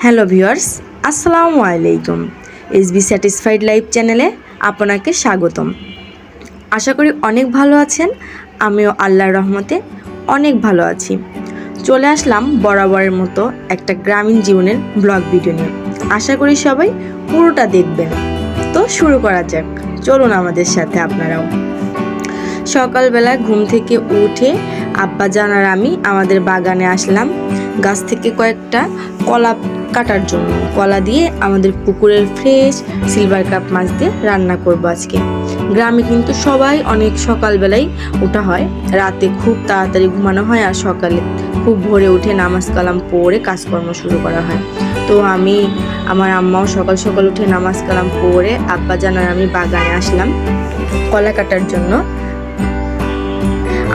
Hello viewers, আসসালামু আলাইকুম। SB satisfied life চ্যানেলে আপনাকে স্বাগতম। আশা করি অনেক ভালো আছেন। আমিও আল্লাহর রহমতে অনেক ভালো আছি। চলে আসলাম বরাবরের মতো একটা গ্রামীণ জীবনের ব্লগ ভিডিও নিয়ে। আশা করি সবাই পুরোটা দেখবেন। তো শুরু করা যাক, চলুন আমাদের সাথে আপনারাও। সকালবেলা ঘুম থেকে উঠে আব্বাজান আর আমি আমাদের বাগানে আসলাম গাছ থেকে কয়েকটা কলা কাটার জন্য। কলা দিয়ে আমাদের পুকুরের ফ্রেশ সিলভার কাপ মাছ দিয়ে রান্না করব আজকে। গ্রামে কিন্তু সবাই অনেক সকালবেলাই ওঠা হয়, রাতে খুব তাড়াতাড়ি ঘুমানো হয় আর সকালে খুব ভোরে উঠে নামাজ কালাম পড়ে কাজকর্ম শুরু করা হয়। তো আমি আমার আম্মাও সকাল সকাল উঠে নামাজ কালাম পড়ে আব্বাজান আর আমি বাগানে আসলাম কলা কাটার জন্য।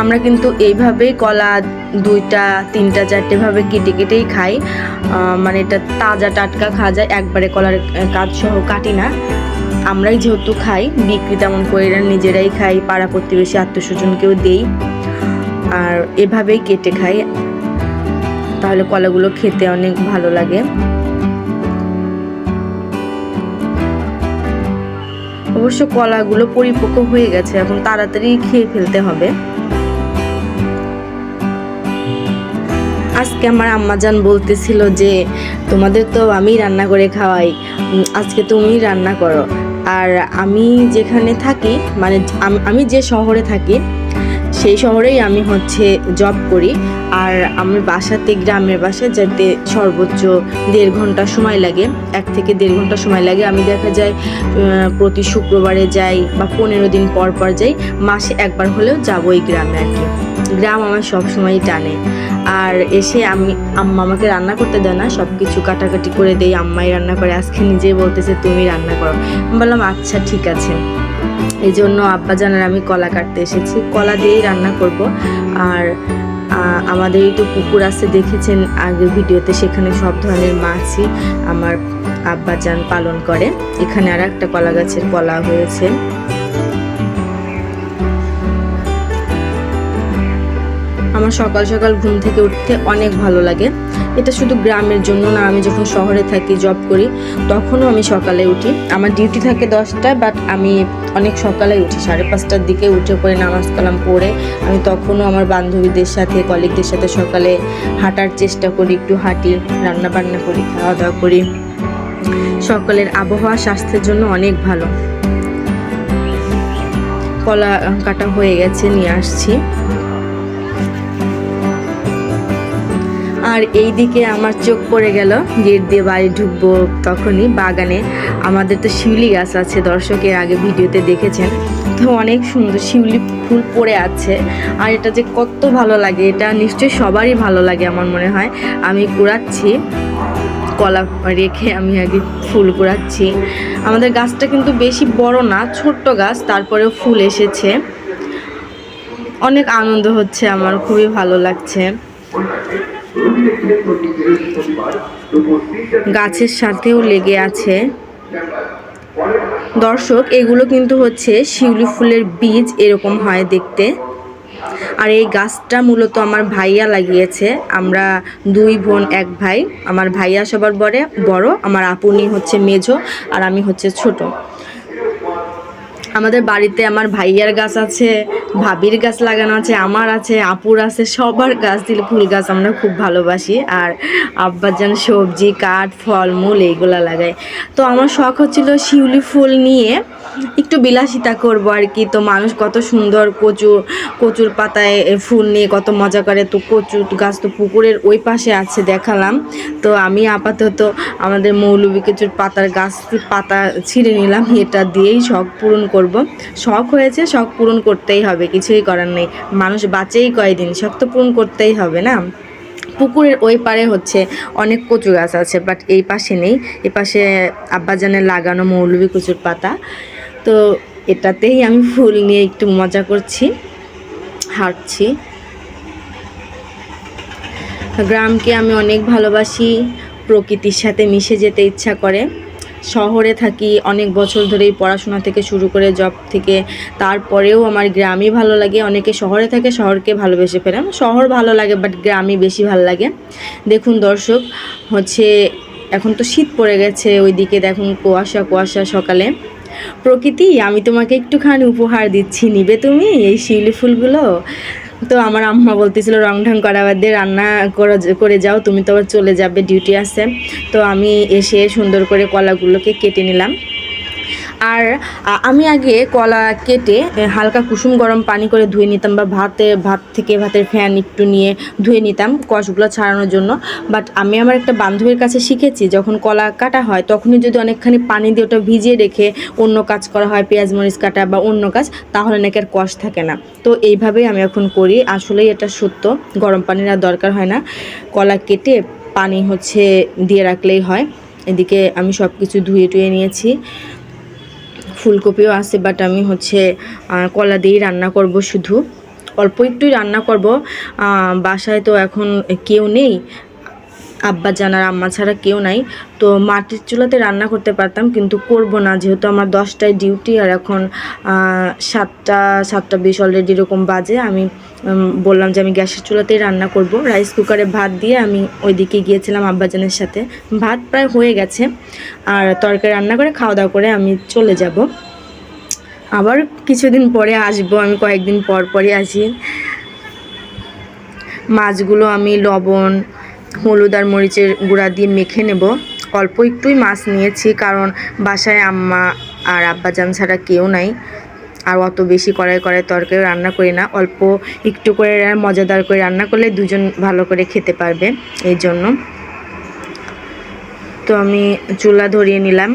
আমরা কিন্তু এইভাবেই কলা 2টা 3টা 4টে ভাবে কেটে কেটেই খাই, মানে এটা তাজা টাটকা খাওয়া যায়, একবারে কলার কাঠ সহ কাটি না। আমরাই যেহেতু খাই, বিক্রি তেমন করে না, নিজেরাই খাই, পাড়া প্রতিবেশী আত্মীয়স্বজনকেও দেই, আর এভাবেই কেটে খাই। তাহলে কলাগুলো খেতে অনেক ভালো লাগে। অবশ্য কলাগুলো পরিপক্ক হয়ে গেছে, এখন তাড়াতাড়ি খেয়ে ফেলতে হবে। আজকে আমার আম্মাজান বলতেছিল যে তোমাদের তো আমি রান্না করে খাওয়াই, আজকে তুমি রান্না করো। আর আমি যেখানে থাকি, মানে আমি যে শহরে থাকি সেই শহরেই আমি জব করি। আর আমার বাসাতে, গ্রামের বাসায় যেতে সর্বোচ্চ 1.5 ঘন্টা সময় লাগে, 1 থেকে 1.5 ঘন্টা সময় লাগে। আমি দেখা যায় প্রতি শুক্রবারে যাই বা 15 দিন পর পর যাই, মাসে একবার হলেও যাবো এই গ্রামে আর কি। গ্রাম আমার সবসময়ই টানে। আর এসে আম্মা আমাকে রান্না করতে দেয় না, সব কিছু কাটাকাটি করে দেই, আম্মাই রান্না করে। আজকে নিজেই বলতেছে তুমি রান্না করো। আমি বললাম আচ্ছা ঠিক আছে। এই জন্য আব্বাজানের আমি কলা কাটতে এসেছি, কলা দিয়েই রান্না করব। আর আমাদের এই তো পুকুর আছে, দেখেছেন আগের ভিডিওতে, সেখানে সব ধরনের মাছই আমার আব্বাজান পালন করে। এখানে আর একটা কলা গাছের কলা হয়েছে। আমার সকাল সকাল ঘুম থেকে উঠতে অনেক ভালো লাগে। এটা শুধু গ্রামের জন্য না, আমি যখন শহরে থাকি, জব করি, তখনও আমি সকালে উঠি। আমার ডিউটি থাকে 10টায়, বাট আমি অনেক সকালে উঠি, 5:30টার দিকে উঠে পড়ে নামাজ কালাম পড়ে আমি তখনও আমার বান্ধবীদের সাথে, কলিগদের সাথে সকালে হাঁটার চেষ্টা করি, একটু হাঁটি, রান্না বান্না করি, খাওয়া দাওয়া করি। সকালের আবহাওয়া স্বাস্থ্যের জন্য অনেক ভালো। কলা কাটা হয়ে গেছে, নিয়ে আসছি। আর এই দিকে আমার চোখ পড়ে গেল, গেট দিয়ে বাড়ি ঢুকবো তখনই বাগানে আমাদের তো শিউলি গাছ আছে, দর্শকের আগে ভিডিওতে দেখেছেন, তো অনেক সুন্দর শিউলি ফুল পড়ে আছে। আর এটা যে কত ভালো লাগে, এটা নিশ্চয়ই সবারই ভালো লাগে আমার মনে হয়। আমি কুড়াচ্ছি, কলা রেখে আমি আগে ফুল কুড়াচ্ছি। আমাদের গাছটা কিন্তু বেশি বড় না, ছোট্ট গাছ, তারপরেও ফুল এসেছে। অনেক আনন্দ হচ্ছে আমার, খুবই ভালো লাগছে। গাছের সাথেও লেগে আছে। দর্শক, এগুলো কিন্তু শিউলি ফুলের বীজ, এরকম হয় দেখতে। আর এই গাছটা মূলত আমার ভাইয়া লাগিয়েছে। আমরা 2 বোন 1 ভাই। আমার ভাইয়া সবার বড়, আমার আপুনি মেজো, আর আমি ছোট। আমাদের বাড়িতে আমার ভাইয়ার গাছ আছে, ভাবির গাছ লাগানো আছে, আমার আছে, আপুর আছে, সবার গাছ দিলে ফুল গাছ আমরা খুব ভালোবাসি। আর আব্বাজান সবজি, কাঠ, ফলমূল এইগুলা লাগায়। তো আমার শখ হচ্ছিল শিউলি ফুল নিয়ে একটু বিলাসিতা করবো আর কি। তো মানুষ কত সুন্দর কচুর পাতায় ফুল নিয়ে কত মজা করে। তো কচুর গাছ তো পুকুরের ওই পাশে আছে, দেখালাম। তো আমি আপাতত আমাদের মৌলবী কচুর পাতা ছিঁড়ে নিলাম, এটা দিয়েই শখ পূরণ করব। শখ হয়েছে, শখ পূরণ করতেই হবে, কিছুই করার নেই। মানুষ বাঁচেই কয়দিন, শখ তো পূরণ করতেই হবে না। পুকুরের ওই পারে অনেক কচু গাছ আছে, বাট এই পাশে নেই। এ পাশে আব্বাজানের লাগানো মৌলবী কচুর পাতা। তো এটাতেই আমি ফুল নিয়ে একটু মজা করছি, হাঁটছি। গ্রামকে আমি অনেক ভালোবাসি, প্রকৃতির সাথে মিশে যেতে ইচ্ছা করে। শহরে থাকি অনেক বছর ধরেই, পড়াশোনা থেকে শুরু করে জব থেকে, তারপরেও আমার গ্রামই ভালো লাগে। অনেকে শহরে থাকে, শহরকে ভালোবেসে ফেলে। শহর ভালো লাগে, বাট গ্রামই বেশি ভালো লাগে। দেখুন দর্শক, এখন তো শীত পড়ে গেছে, ওইদিকে দেখুন কুয়াশা কুয়াশা সকালে। প্রকৃতি, আমি তোমাকে একটুখানি উপহার দিচ্ছি, নিবে তুমি এই শিউলি ফুলগুলো? তো আমার আম্মা বলতেছিল রং ঢং করা বাদ দিয়ে রান্না করে যাও, তুমি তো আবার চলে যাবে, ডিউটি আছে। তো আমি এসে সুন্দর করে কলাগুলোকে কেটে নিলাম। আর আমি আগে কলা কেটে হালকা কুসুম গরম পানি করে ধুয়ে নিতাম, বা ভাতের ফ্যান একটু নিয়ে ধুয়ে নিতাম কষগুলো ছাড়ানোর জন্য। বাট আমি আমার একটা বান্ধবীর কাছে শিখেছি, যখন কলা কাটা হয় তখনই যদি অনেকখানি পানি দিয়ে ওটা ভিজিয়ে রেখে অন্য কাজ করা হয়, পেঁয়াজ মরিচ কাটা বা অন্য কাজ, তাহলে নাকি আর কষ থাকে না। তো এইভাবেই আমি এখন করি, আসলেই এটা সত্য, গরম পানির আর দরকার হয় না, কলা কেটে পানি দিয়ে রাখলেই হয়। এদিকে আমি সব কিছু ধুয়ে টুয়ে নিয়েছি, ফুলকপিও আছে, বাট আমি কলা দিয়েই রান্না করব, শুধু অল্প একটুই রান্না করব। বাসায় তো এখন কেউ নেই, আব্বা জানার আম্মা ছাড়া কেউ নাই। তো মাটির চুলাতে রান্না করতে পারতাম, কিন্তু করব না, যেহেতু আমার 10টায় ডিউটি, আর এখন 7:20 অলরেডি এরকম বাজে। আমি বললাম যে আমি গ্যাসের চুলাতেই রান্না করব। রাইস কুকারে ভাত দিয়ে আমি ওইদিকে গিয়েছিলাম আব্বাজানের সাথে, ভাত প্রায় হয়ে গেছে, আর তরকারি রান্না করে খাওয়া দাওয়া করে আমি চলে যাব। আবার কিছুদিন পরে আসবো, আমি কয়েকদিন পর পরই আসি। মাছগুলো আমি লবণ, হলুদ আর মরিচের গুঁড়া দিয়ে মেখে নেব। অল্প একটুই মাছ নিয়েছি, কারণ বাসায় আম্মা আর আব্বাজান ছাড়া কেউ নাই, আর অত বেশি কড়াই তরকারি রান্না করি না, অল্প একটু করে মজাদার করে রান্না করলে দুজন ভালো করে খেতে পারবে, এই জন্য। তো আমি চুলা ধরিয়ে নিলাম,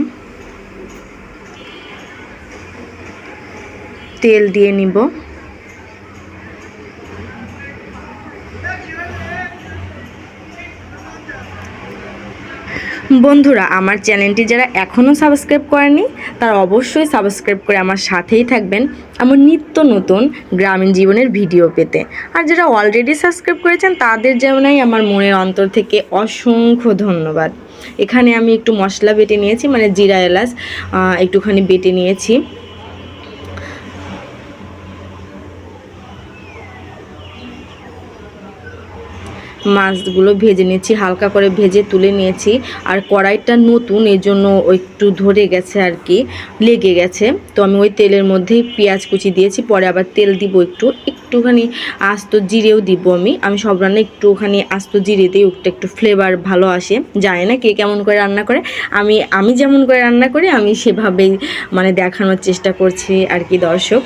তেল দিয়ে নিব। বন্ধুরা, আমার চ্যানেলটি যারা এখনও সাবস্ক্রাইব করেনি তারা অবশ্যই সাবস্ক্রাইব করে আমার সাথেই থাকবেন, আমার নিত্য নতুন গ্রামীণ জীবনের ভিডিও পেতে। আর যারা অলরেডি সাবস্ক্রাইব করেছেন তাদের যেমনই আমার মনের অন্তর থেকে অসংখ্য ধন্যবাদ। এখানে আমি একটু মশলা বেটে নিয়েছি, মানে জিরা এলাচ একটুখানি বেটে নিয়েছি। মাছগুলো ভেজে নিয়েছি, হালকা করে ভেজে তুলে নিয়েছি। আর কড়াইটা নতুন, এই জন্য একটু ধরে গেছে আর কি, লেগে গেছে। তো আমি ওই তেলের মধ্যেই পেঁয়াজ কুচি দিয়েছি, পরে আবার তেল দিব, একটুখানি আস্ত জিরেও দিব। আমি সব রান্না একটুখানি আস্ত জিরে দিই, একটু ফ্লেভার ভালো আসে। জানি না কে কেমন করে রান্না করে, আমি যেমন করে রান্না করি আমি সেভাবেই মানে দেখানোর চেষ্টা করছি আর কি দর্শক।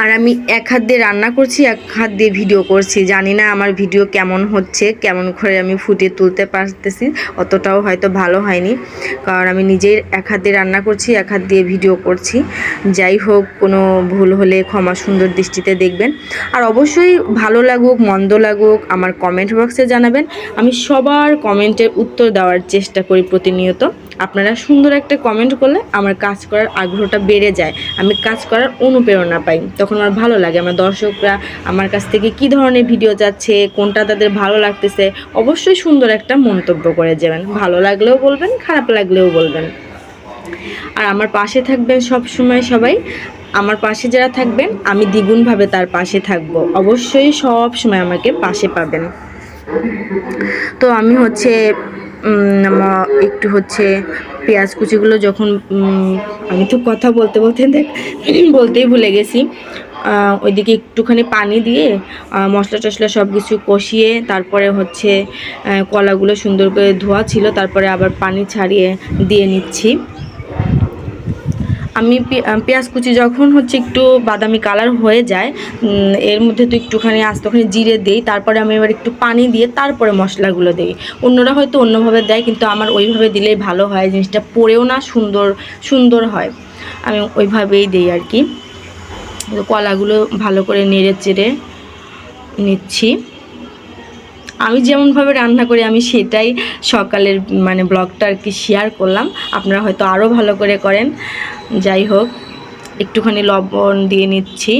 আর আমি এক হাত দিয়ে রান্না করছি, এক হাত দিয়ে ভিডিও করছি, জানি না আমার ভিডিও কেমন হচ্ছে, কেমন করে আমি ফুটিয়ে তুলতে পারতেছি, অতটাও হয়তো ভালো হয়নি, কারণ আমি নিজেই এক হাত দিয়ে রান্না করছি, এক হাত দিয়ে ভিডিও করছি। যাই হোক, কোনো ভুল হলে ক্ষমা সুন্দর দৃষ্টিতে দেখবেন। আর অবশ্যই ভালো লাগুক মন্দ লাগুক আমার কমেন্ট বক্সে জানাবেন, আমি সবার কমেন্টের উত্তর দেওয়ার চেষ্টা করি প্রতিনিয়ত। আপনারা সুন্দর একটা কমেন্ট করলে আমার কাজ করার আগ্রহটা বেড়ে যায়, আমি কাজ করার অনুপ্রেরণা পাই, তখন আমার ভালো লাগে। আমার দর্শকরা আমার কাছ থেকে কী ধরনের ভিডিও যাচ্ছে, কোনটা তাদের ভালো লাগতেছে, অবশ্যই সুন্দর একটা মন্তব্য করে যাবেন, ভালো লাগলেও বলবেন, খারাপ লাগলেও বলবেন। আর আমার পাশে থাকবেন সব সময় সবাই, আমার পাশে যারা থাকবেন আমি দ্বিগুণভাবে তার পাশে থাকব, অবশ্যই সব সময় আমাকে পাশে পাবেন। তো আমি একটু পেঁয়াজ কুচিগুলো যখন আমি তো কথা বলতে বলতেই ভুলে গেছি। ওইদিকে একটুখানি পানি দিয়ে মশলা টশলা সব কিছু কষিয়ে, তারপরে কলাগুলো সুন্দর করে ধোয়া ছিল, তারপরে আবার পানি ছাড়িয়ে দিয়ে নিচ্ছি। আমি পেঁয়াজ কুচি যখন একটু বাদামি কালার হয়ে যায়, এর মধ্যে তো একটুখানি আস্তখানি জিরে দিই, তারপরে আমি এবার একটু পানি দিয়ে তারপরে মশলাগুলো দিই। অন্যরা হয়তো অন্যভাবে দেয়, কিন্তু আমার ওইভাবে দিলেই ভালো হয়, জিনিসটা পড়েও না, সুন্দর হয়, আমি ওইভাবেই দিই আর কি। কলাগুলো ভালো করে নেড়ে চেড়ে নিচ্ছি। আমি যেমনভাবে রান্না করি আমি সেটাই সকালের মানে ব্লগটা আর কি শেয়ার করলাম, আপনারা হয়তো আরও ভালো করে করেন। যাই হোক, একটুখানি লবণ দিয়ে নিচ্ছি।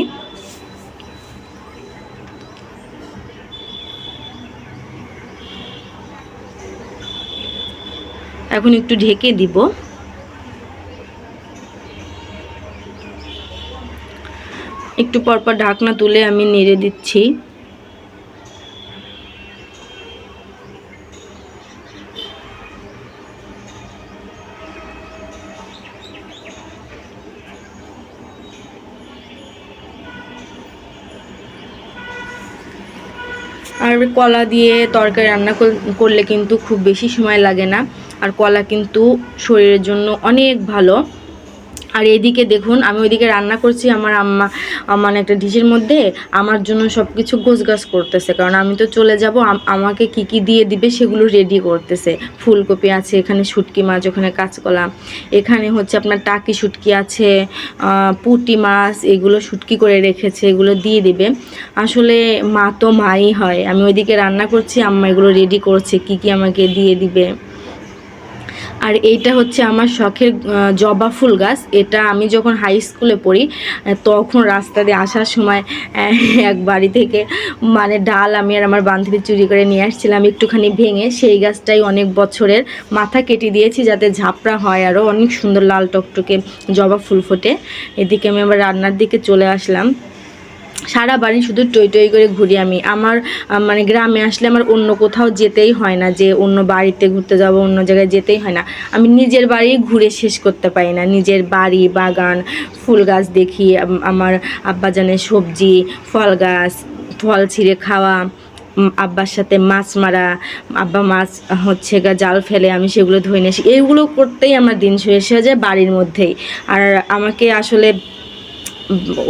এখন একটু ঢেকে দিব। একটু পরপর ঢাকনা তুলে আমি নেড়ে দিচ্ছি। কলা দিয়ে তরকারি রান্না করলে কিন্তু খুব বেশি সময় লাগে না, আর কলা কিন্তু শরীরের জন্য অনেক ভালো। আর এইদিকে দেখুন আমি ওইদিকে রান্না করছি, আমার আম্মা মানে একটা ডিশের মধ্যে আমার জন্য সব কিছু গোছগাছ করতেছে, কারণ আমি তো চলে যাব, আমাকে কি কি দিয়ে দিবে সেগুলো রেডি করতেছে। ফুলকপি আছে, এখানে শুটকি মাছ, ওখানে কাঁচকলা, এখানে হচ্ছে আপনার টাকি শুটকি আছে, পুঁটি মাছ, এগুলো শুটকি করে রেখেছে, এগুলো দিয়ে দিবে। আসলে মা তো মাই হয়, আমি ওইদিকে রান্না করছি, আম্মা এগুলো রেডি করছে কি কি আমাকে দিয়ে দিবে। আর এইটা হচ্ছে আমার শখের জবা ফুল গাছ। এটা আমি যখন হাই স্কুলে পড়ি তখন রাস্তা দিয়ে আসার সময় এক বাড়ি থেকে মানে ডাল আমি আর আমার বান্ধবী চুরি করে নিয়ে আসছিলাম একটুখানি ভেঙে। সেই গাছটাই অনেক বছরের, মাথা কেটে দিয়েছি যাতে ঝাপড়া হয়, আরও অনেক সুন্দর লাল টকটকে জবা ফুল ফোটে। এদিকে আমি আবার রান্নার দিকে চলে আসলাম। সারা বাড়ি শুধু টই টই করে ঘুরি আমি। আমার মানে গ্রামে আসলে আমার অন্য কোথাও যেতেই হয় না, যে অন্য বাড়িতে ঘুরতে যাব, অন্য জায়গায় যেতেই হয় না। আমি নিজের বাড়ি ঘুরে শেষ করতে পারি না। নিজের বাড়ি, বাগান, ফুল গাছ দেখি, আমার আব্বাজানের সবজি, ফল গাছ, ফল ছিঁড়ে খাওয়া, আব্বার সাথে মাছ মারা, আব্বা মাছ হচ্ছে জাল ফেলে আমি সেগুলো ধরে নিয়ে আসি, এইগুলো করতেই আমার দিন শেষ হয়ে যায় বাড়ির মধ্যেই। আর আমাকে আসলে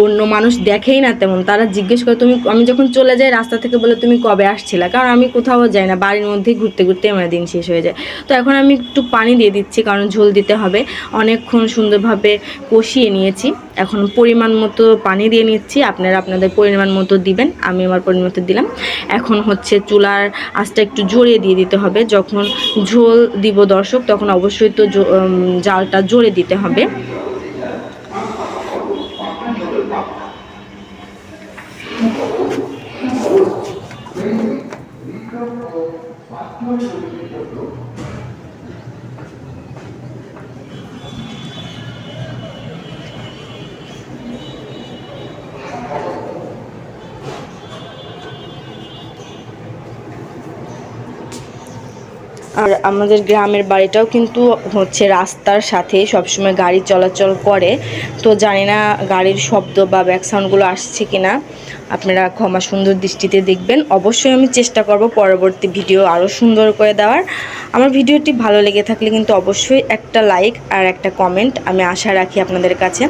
অন্য মানুষ দেখেই না তেমন, তারা জিজ্ঞেস করে তুমি, আমি যখন চলে যাই রাস্তা থেকে বলে তুমি কবে আসছিলা, কারণ আমি কোথাও যাই না, বাড়ির মধ্যেই ঘুরতে ঘুরতে আমার দিন শেষ হয়ে যায়। তো এখন আমি একটু পানি দিয়ে দিচ্ছি, কারণ ঝোল দিতে হবে। অনেকক্ষণ সুন্দরভাবে কষিয়ে নিয়েছি, এখন পরিমাণ মতো পানি দিয়ে নিচ্ছি। আপনারা আপনাদের পরিমাণ মতো দিবেন, আমি আমার পরিমাণ মতো দিলাম। এখন হচ্ছে চুলার আঁচটা একটু জোরে দিয়ে দিতে হবে। যখন ঝোল দিব দর্শক, তখন অবশ্যই তো জালটা জোরে দিতে হবে। আর আমাদের গ্রামের বাড়িটাও কিন্তু হচ্ছে রাস্তার সাথে, সবসময় গাড়ি চলাচল করে, তো জানি না গাড়ির শব্দ বা ব্যাক সাউন্ডগুলো আসছে কিনা, আপনারা ক্ষমা সুন্দর দৃষ্টিতে দেখবেন। অবশ্যই আমি চেষ্টা করব পরবর্তী ভিডিও আরও সুন্দর করে দেওয়ার। আমার ভিডিওটি ভালো লেগে থাকলে কিন্তু অবশ্যই একটা লাইক আর একটা কমেন্ট আমি আশা রাখি আপনাদের কাছে।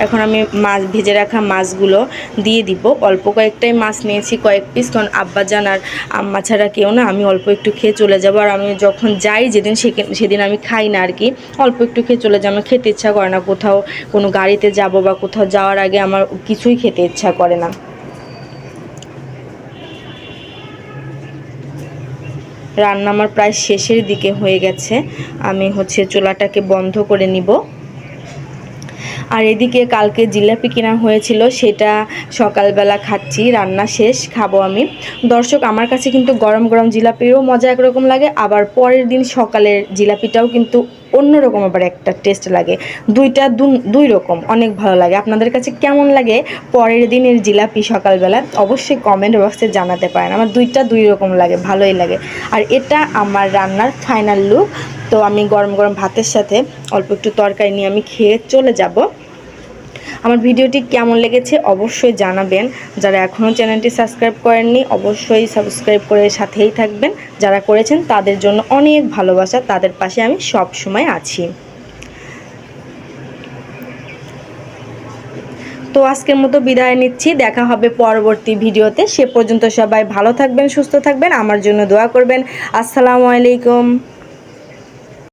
এখন আমি মাছ, ভেজে রাখা মাছগুলো দিয়ে দিব। অল্প কয়েকটাই মাছ নিয়েছি, কয়েক পিস, কারণ আব্বাজান আর আম্মা ছাড়া কেউ না, আমি অল্প একটু খেয়ে চলে যাব। আর আমি যখন যাই যেদিন, সেদিন আমি খাই না আর কি, অল্প একটু খেয়ে চলে যাই। আমার খেতে ইচ্ছা করে না, কোথাও কোনো গাড়িতে যাব বা কোথাও যাওয়ার আগে আমার কিছুই খেতে ইচ্ছা করে না। রান্না আমার প্রায় শেষের দিকে হয়ে গেছে, আমি হচ্ছে চুলাটাকে বন্ধ করে নিব। আর এদিকে কালকে জিলাপি কেনা হয়েছিল, সেটা সকালবেলা খাচ্ছি, রান্না শেষ খাবো আমি। দর্শক, আমার কাছে কিন্তু গরম গরম জিলাপিরও মজা একরকম লাগে, আবার পরের দিন সকালের জিলাপিটাও কিন্তু অন্যরকম আবার একটা টেস্ট লাগে। দুই রকম অনেক ভালো লাগে। আপনাদের কাছে কেমন লাগে পরের দিনের জিলাপি সকালবেলা অবশ্যই কমেন্ট বক্সে জানাতে পারেন। আমার দুই রকম লাগে, ভালোই লাগে। আর এটা আমার রান্নার ফাইনাল লুক। তো আমি গরম গরম ভাতের সাথে অল্প একটু তরকারি নিয়ে আমি খেয়ে চলে যাব। আমার ভিডিওটি কেমন লেগেছে অবশ্যই জানাবেন। যারা এখনও চ্যানেলটি সাবস্ক্রাইব করেননি অবশ্যই সাবস্ক্রাইব করে সাথেই থাকবেন। যারা করেছেন তাদের জন্য অনেক ভালোবাসা, তাদের পাশে আমি সব সময় আছি। তো আজকের মতো বিদায় নিচ্ছি, দেখা হবে পরবর্তী ভিডিওতে। সে পর্যন্ত সবাই ভালো থাকবেন, সুস্থ থাকবেন, আমার জন্য দোয়া করবেন। আসসালামু আলাইকুম।